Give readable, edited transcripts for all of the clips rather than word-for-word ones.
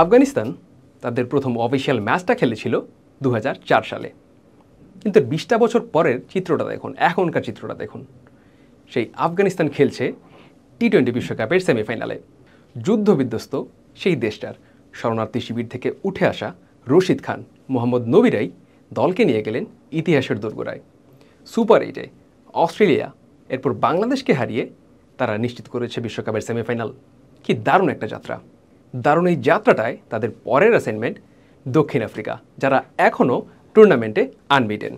আফগানিস্তান তাদের প্রথম অফিসিয়াল ম্যাচটা খেলেছিল 2004 সালে। কিন্তু 20টা বছর পরের চিত্রটা দেখুন, এখনকার চিত্রটা দেখুন। সেই আফগানিস্তান খেলছে টি-20 বিশ্বকাপের সেমিফাইনালে। যুদ্ধবিধ্বস্ত সেই দেশটার শরণার্থী শিবির থেকে উঠে আসা রশিদ খান, মোহাম্মদ নবীরাই দলকে নিয়ে গেলেন ইতিহাসের দোরগোড়ায়। সুপার 8-এ অস্ট্রেলিয়া, এরপর বাংলাদেশকে হারিয়ে তারা নিশ্চিত করেছে বিশ্বকাপের সেমিফাইনাল। কি দারুণ একটা যাত্রা! দারুণ এই যাত্রাটায় তাদের পরের অ্যাসাইনমেন্ট দক্ষিণ আফ্রিকা, যারা এখনও টুর্নামেন্টে আনবিটেন।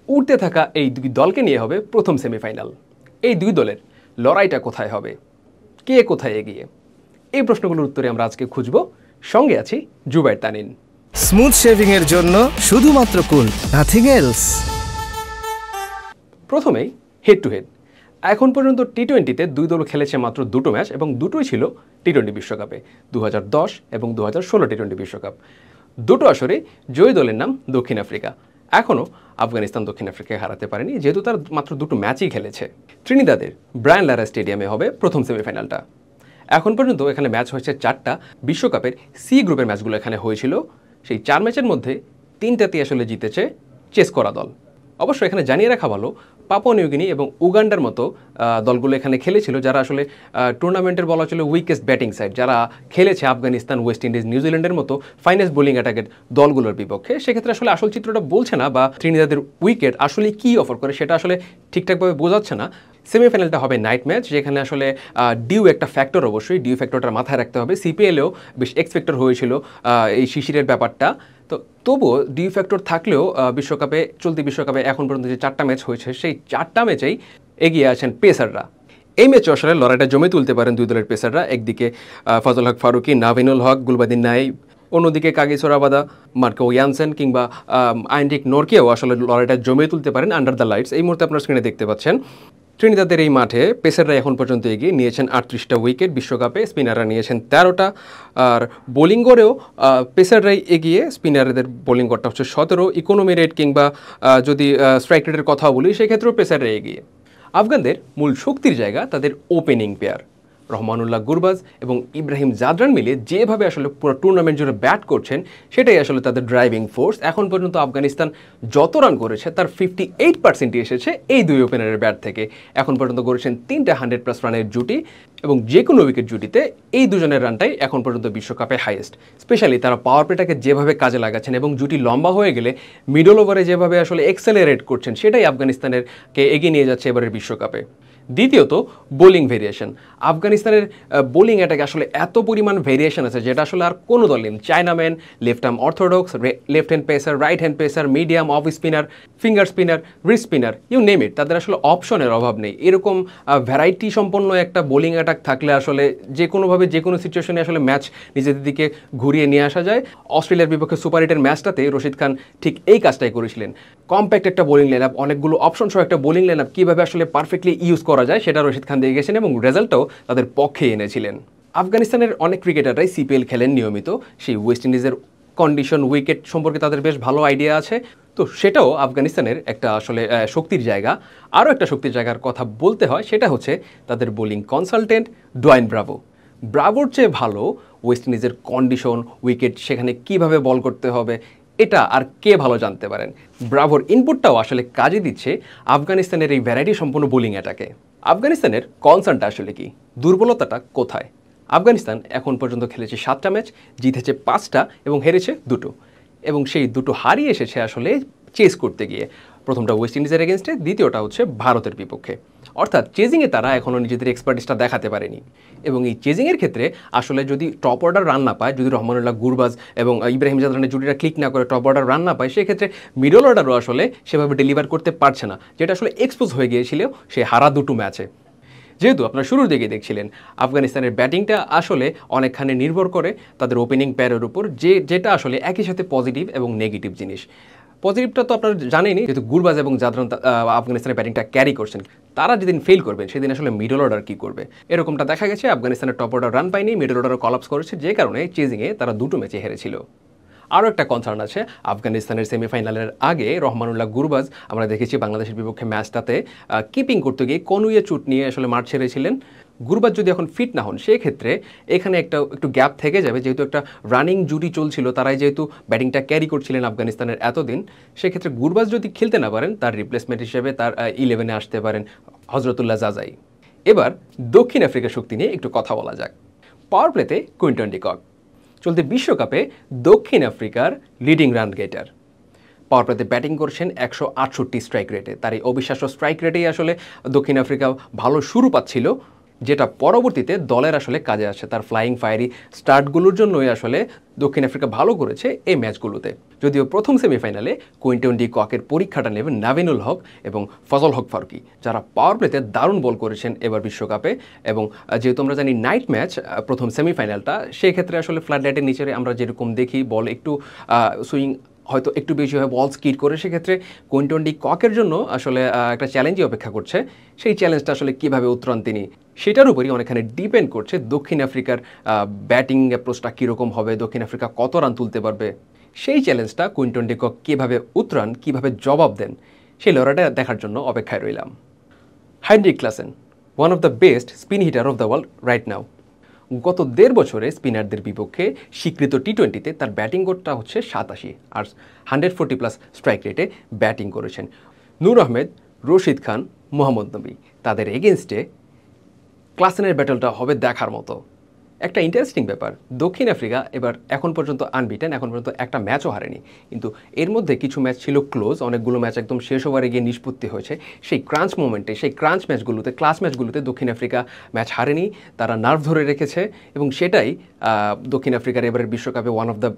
উঠতে থাকা এই দুই দলকে নিয়ে হবে প্রথম সেমিফাইনাল। এই দুই দলের লড়াইটা কোথায় হবে, কে কোথায় এগিয়ে, এই প্রশ্নগুলোর উত্তরে আমরা আজকে খুঁজব। সঙ্গে আছি জুবায়ের তানিন। স্মুথ শেভিং এর জন্য শুধুমাত্র কুল, নাথিং এলস। প্রথমেই হেড টু হেড। এখন পর্যন্ত টি-20তে দুই দল খেলেছে মাত্র দুটো ম্যাচ, এবং দুটোই ছিল টি-20 বিশ্বকাপে, 2010 এবং 2016 টি-20 বিশ্বকাপ। দুটো আসরে জয়ী দলের নাম দক্ষিণ আফ্রিকা। এখনও আফগানিস্তান দক্ষিণ আফ্রিকাকে হারাতে পারেনি, যেহেতু তার মাত্র দুটো ম্যাচই খেলেছে। ত্রিনিদাদের ব্রায়ান লারা স্টেডিয়ামে হবে প্রথম সেমিফাইনালটা। এখন পর্যন্ত এখানে ম্যাচ হয়েছে 4টা। বিশ্বকাপের সি গ্রুপের ম্যাচগুলো এখানে হয়েছিল। সেই 4 ম্যাচের মধ্যে 3টাতেই আসলে জিতেছে চেস করা দল। অবশ্য এখানে জানিয়ে রাখা ভালো, পাপুয়া নিউগিনি এবং উগান্ডার মতো দলগুলো এখানে খেলেছিল, যারা আসলে টুর্নামেন্টের বলা ছিল উইকেস্ট ব্যাটিং সাইড, যারা খেলেছে আফগানিস্তান, ওয়েস্ট ইন্ডিজ, নিউজিল্যান্ডের মতো ফাইনেস্ট বোলিং অ্যাটাকের দলগুলোর বিপক্ষে। সেক্ষেত্রে আসলে আসল চিত্রটা বলছে না, বা ত্রিনিদাদের উইকেট আসলে কী অফার করে সেটা আসলে ঠিকঠাকভাবে বোঝাচ্ছে না। সেমিফাইনালটা হবে নাইট ম্যাচ, যেখানে আসলে ডিউ একটা ফ্যাক্টর, অবশ্যই ডিউ ফ্যাক্টরটা মাথায় রাখতে হবে। সিপিএলেও বেশ এক্সপেক্টর হয়েছিল এই শিশিরের ব্যাপারটা। তো তবুও ডিউ ফ্যাক্টর থাকলেও বিশ্বকাপে, চলতি বিশ্বকাপে এখন পর্যন্ত যে 4টা ম্যাচ হয়েছে, সেই 4টা ম্যাচেই এগিয়ে আছেন পেসাররা। এই ম্যাচে আসলে লড়াইটা জমে তুলতে পারেন দুই দলের পেসাররা। একদিকে ফজল হক ফারুকি, নাভিনুল হক, গুলবাদিন নাইব, অন্যদিকে কাগিসো রাবাদা, মার্কো ইয়ানসেন কিংবা আইনরিক নরকেও আসলে লড়াইটা জমে তুলতে পারেন আন্ডার দ্য লাইটস। এই মুহূর্তে আপনার স্ক্রিনে দেখতে পাচ্ছেন ত্রিনিদাদের এই মাঠে পেসাররা এখন পর্যন্ত এগিয়ে নিয়েছেন 38টা উইকেট বিশ্বকাপে, স্পিনাররা নিয়েছেন 13টা। আর বোলিং গড়েও পেসাররাই এগিয়ে, স্পিনারদের বোলিং গড়টা হচ্ছে 17। ইকোনমি রেট কিংবা যদি স্ট্রাইক রেটের কথা বলি, সেক্ষেত্রেও পেসাররা এগিয়ে। আফগানদের মূল শক্তির জায়গা তাদের ওপেনিং পেয়ার রহমানুল্লাহ গুরবাজ এবং ইব্রাহিম জাদরান মিলে যেভাবে আসলে পুরো টুর্নামেন্ট জুড়ে ব্যাট করছেন, সেটাই আসলে তাদের ড্রাইভিং ফোর্স। এখন পর্যন্ত আফগানিস্তান যত রান করেছে তার 58% এসেছে এই দুই ওপেনারের ব্যাট থেকে। এখন পর্যন্ত করেছেন 3টা 100+ রানের জুটি, এবং যে কোনো উইকেট জুটিতে এই দুজনের রানটাই এখন পর্যন্ত বিশ্বকাপে হাইয়েস্ট। স্পেশালি তারা পাওয়ার প্লেটাকে যেভাবে কাজে লাগাচ্ছেন এবং জুটি লম্বা হয়ে গেলে মিডল ওভারে যেভাবে আসলে এক্সেলারেট করছেন, সেটাই আফগানিস্তানেরকে এগিয়ে নিয়ে যাচ্ছে এবারের বিশ্বকাপে। দ্বিতীয়ত বোলিং ভেরিয়েশন। আফগানিস্তানের বোলিং অ্যাটাকে আসলে এত পরিমাণ ভেরিয়েশন আছে, যেটা আসলে আর কোনো দল নেই। Chinaman, left arm orthodox, left hand pacer, right hand pacer, medium, off spinner, finger spinner, wrist spinner, you name it. তাদের আসলে অপশনের অভাব নেই। এরকম ভ্যারাইটি সম্পন্ন একটা বোলিং অ্যাটাক থাকলে আসলে যে কোনোভাবে যে কোনো সিচুয়েশনে আসলে ম্যাচ নিজেদের দিকে ঘুরিয়ে নিয়ে আসা যায়। অস্ট্রেলিয়ার বিপক্ষে সুপার 8-এর ম্যাচটাতে রশিদ খান ঠিক এই কাজটাই করেছিলেন। কম্প্যাক্ট একটা বোলিং লাইন আপ, অনেকগুলো অপশন সহ একটা বোলিং লাইন আপ কীভাবে আসলে পারফেক্টলি ইউজ করা যায়, সেটা রশিদ খান দিয়ে গেছেন এবং রেজাল্টটাও তাদের পক্ষে এনেছিলেন। আফগানিস্তানের অনেক ক্রিকেটাররাই সিপিএল খেলেন নিয়মিত। সেই ওয়েস্ট ইন্ডিজের কন্ডিশন, উইকেট সম্পর্কে তাদের বেশ ভালো আইডিয়া আছে। তো সেটাও আফগানিস্তানের একটা আসলে শক্তির জায়গা। আরও একটা শক্তির জায়গার কথা বলতে হয়, সেটা হচ্ছে তাদের বোলিং কনসালটেন্ট ডোয়াইন ব্রাভো। ব্রাভোর চেয়ে ভালো ওয়েস্ট ইন্ডিজের কন্ডিশন, উইকেট, সেখানে কিভাবে বল করতে হবে, এটা আর কে ভালো জানতে পারেন। ব্রাভোর ইনপুটটাও আসলে কাজে দিচ্ছে আফগানিস্তানের এই ভ্যারাইটি সম্পন্ন বোলিং অ্যাটাকে। আফগানিস্তানের কনসার্নটা আসলে কি, দুর্বলতাটা কোথায়? আফগানিস্তান এখন পর্যন্ত খেলেছে 7টা ম্যাচ, জিতেছে 5টা এবং হেরেছে 2টো, এবং সেই 2টো হারিয়ে এসেছে আসলে চেস করতে গিয়ে। প্রথমটা ওয়েস্ট ইন্ডিজের এগেনস্টে, দ্বিতীয়টা হচ্ছে ভারতের বিপক্ষে। অর্থাৎ চেজিংয়ে তারা এখনও নিজেদের এক্সপার্টিসটা দেখাতে পারেনি। এবং এই চেজিংয়ের ক্ষেত্রে আসলে যদি টপ অর্ডার রান না পায়, যদি রহমানুল্লাহ গুরবাজ এবং ইব্রাহিম জাদরানের জুটিটা ক্লিক না করে টপ অর্ডার রান না পায়, সেক্ষেত্রে মিডল অর্ডারও আসলে সেভাবে ডেলিভার করতে পারছে না, যেটা আসলে এক্সপোজ হয়ে গিয়েছিল সে হারা 2টো ম্যাচে। যেহেতু আপনারা শুরুর দিকে দেখছিলেন আফগানিস্তানের ব্যাটিংটা আসলে অনেকখানি নির্ভর করে তাদের ওপেনিং পেয়ারের উপর, যেটা আসলে একই সাথে পজিটিভ এবং নেগেটিভ জিনিস। পজিটিভটা তো আপনারা জানেনই, যেহেতু গুরবাজ এবং জাদরান আফগানিস্তানের ব্যাটিংটা ক্যারি করছেন, তারা যেদিন ফেল করবেন সেদিন আসলে মিডল অর্ডার কী করবে, এরকমটা দেখা গেছে। আফগানিস্তানের টপ অর্ডার রান পায়নি, মিডল অর্ডারও কলাপস করেছে, যে কারণে চেজিংয়ে তারা 2টো ম্যাচে হেরেছিল। আরও একটা কনসার্ন আছে, আফগানিস্তানের সেমিফাইনালের আগে রহমানুল্লাহ গুরবাজ আমরা দেখেছি বাংলাদেশের বিপক্ষে ম্যাচটাতে কিপিং করতে গিয়ে কনুইয়ে চুট নিয়ে আসলে মাঠ ছেড়েছিলেন। গুরবাজ যদি এখন ফিট না হন সেক্ষেত্রে এখানে একটু গ্যাপ থেকে যাবে, যেহেতু একটা রানিং জুটি চলছিল, তারাই যেহেতু ব্যাটিংটা ক্যারি করছিলেন আফগানিস্তানের এতদিন, সেক্ষেত্রে গুরবাজ যদি খেলতে না পারেন তার রিপ্লেসমেন্ট হিসেবে তার 11-এ আসতে পারেন হজরতুল্লাহ জাজাই। এবার দক্ষিণ আফ্রিকার শক্তি নিয়ে একটু কথা বলা যাক। পাওয়ার প্লেতে কুইন্টন ডি কক, চলতি বিশ্বকাপে দক্ষিণ আফ্রিকার লিডিং রান গেটার। পাওয়ার প্লেতে ব্যাটিং করছেন 168 স্ট্রাইক রেটে। তার এই অবিশ্বাস্য স্ট্রাইক রেটেই আসলে দক্ষিণ আফ্রিকা ভালো শুরু পাচ্ছিল, যেটা পরবর্তীতে দলের আসলে কাজে আসে। তার ফ্লাইং ফায়ারি স্টার্টগুলোর জন্যই আসলে দক্ষিণ আফ্রিকা ভালো করেছে এই ম্যাচগুলোতে। যদিও প্রথম সেমিফাইনালে কুইন্টন ডি ককের পরীক্ষাটা নেবেন নাভিনুল হক এবং ফজল হক ফারুকি, যারা পাওয়ার প্লেতে দারুণ বল করেছেন এবার বিশ্বকাপে। এবং যেহেতু আমরা জানি নাইট ম্যাচ প্রথম সেমিফাইনালটা, সেই ক্ষেত্রে আসলে ফ্ল্যাট লাইটের নিচে আমরা যেরকম দেখি বল একটু সুইং হয়তো একটু বেশি হয়, বল স্কিড করে, সেক্ষেত্রে কুইন্টন ডি ককের জন্য আসলে একটা চ্যালেঞ্জই অপেক্ষা করছে। সেই চ্যালেঞ্জটা আসলে কীভাবে উত্তরণ তিনি, সেটার উপরই অনেকখানি ডিপেন্ড করছে দক্ষিণ আফ্রিকার ব্যাটিং অ্যাপ্রোচটা কীরকম হবে, দক্ষিণ আফ্রিকা কত রান তুলতে পারবে। সেই চ্যালেঞ্জটা কুইন্টন ডি কক কীভাবে উত্তরণ, কীভাবে জবাব দেন, সেই লড়াইটা দেখার জন্য অপেক্ষায় রইলাম। Heinrich Klaasen, one of the best spin hitter of the world right now. গত 1.5 বছরে স্পিনারদের বিপক্ষে স্বীকৃত টি-20তে তার ব্যাটিং কোডটা হচ্ছে 87 আর 140+ স্ট্রাইক রেটে ব্যাটিং করেছেন। নূর আহমেদ, রশিদ খান, মোহাম্মদ নবী, তাদের এগেনস্টে ক্লাসেনের ব্যাটলটা হবে দেখার মতো। একটা ইন্টারেস্টিং ব্যাপার, দক্ষিণ আফ্রিকা এবার এখন পর্যন্ত আনবিটেন, এখন পর্যন্ত একটা ম্যাচও হারেনি। কিন্তু এর মধ্যে কিছু ম্যাচ ছিল ক্লোজ, অনেকগুলো ম্যাচ একদম শেষ ওভারে গিয়ে নিষ্পত্তি হয়েছে। সেই ক্রাঞ্চ মোমেন্টে, সেই ক্রাঞ্চ ম্যাচগুলোতে, ক্লাস ম্যাচগুলোতে দক্ষিণ আফ্রিকা ম্যাচ হারেনি, তারা নার্ভ ধরে রেখেছে। এবং সেটাই দক্ষিণ আফ্রিকার এবারের বিশ্বকাপে one of the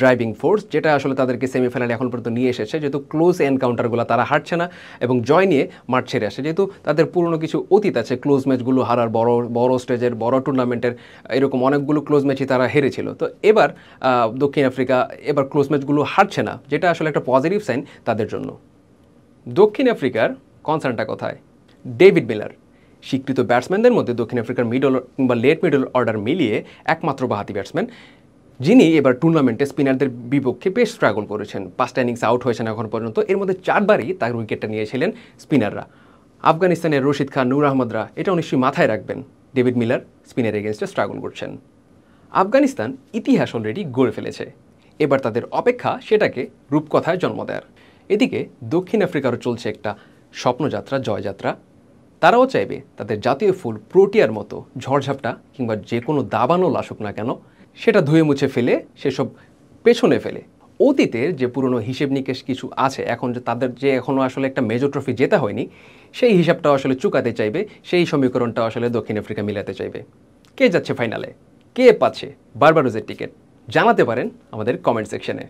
driving force, যেটা আসলে তাদেরকে সেমিফাইনালে এখন পর্যন্ত নিয়ে এসেছে। যেহেতু ক্লোজ এনকাউন্টারগুলো তারা হারছে না এবং জয় নিয়ে মাঠ ছেড়ে আসে, যেহেতু তাদের পুরনো কিছু অতীত আছে ক্লোজ ম্যাচগুলো হারার, বড় স্টেজের, বড় টুর্নামেন্টের এরকম অনেকগুলো ক্লোজ ম্যাচই তারা হেরেছিল। তো এবার দক্ষিণ আফ্রিকা এবার ক্লোজ ম্যাচগুলো হারছে না, যেটা আসলে একটা পজিটিভ সাইন তাদের জন্য। দক্ষিণ আফ্রিকার কনসার্নটা কোথায়? ডেভিড মিলার, স্বীকৃত ব্যাটসম্যানদের মধ্যে দক্ষিণ আফ্রিকার মিডল কিংবা লেট মিডল অর্ডার মিলিয়ে একমাত্র বাহাতি ব্যাটসম্যান, যিনি এবার টুর্নামেন্টে স্পিনারদের বিপক্ষে বেশ স্ট্রাগল করেছেন। 5টা ইনিংস আউট হয়েছেন এখন পর্যন্ত, এর মধ্যে 4বারই তার উইকেটটা নিয়েছিলেন স্পিনাররা। আফগানিস্তানের রশিদ খান, নূর আহমদরা এটাও নিশ্চয়ই মাথায় রাখবেন, ডেভিড মিলার স্পিনের এগেনস্টে স্ট্রাগল করছেন। আফগানিস্তান ইতিহাস অলরেডি গড়ে ফেলেছে, এবার তাদের অপেক্ষা সেটাকে রূপকথায় জন্ম দেওয়ার। এদিকে দক্ষিণ আফ্রিকারও চলছে একটা স্বপ্নযাত্রা, জয়যাত্রা। তারাও চাইবে তাদের জাতীয় ফুল প্রোটিয়ার মতো ঝড়ঝাপটা কিংবা যে কোনো দাবানো লাশুক না কেন, সেটা ধুয়ে মুছে ফেলে, সেসব পেছনে ফেলে অতীতের যে পুরনো হিসেব নিকেশ কিছু আছে, এখন যে তাদের যে এখনও আসলে একটা মেজর ট্রফি জেতা হয়নি, সেই হিসাবটাও আসলে চুকাতে চাইবে, সেই সমীকরণটা আসলে দক্ষিণ আফ্রিকা মিলাতে চাইবে। কে যাচ্ছে ফাইনালে, কে পাচ্ছে বারবারোজের টিকিট, জানাতে পারেন আমাদের কমেন্ট সেকশনে।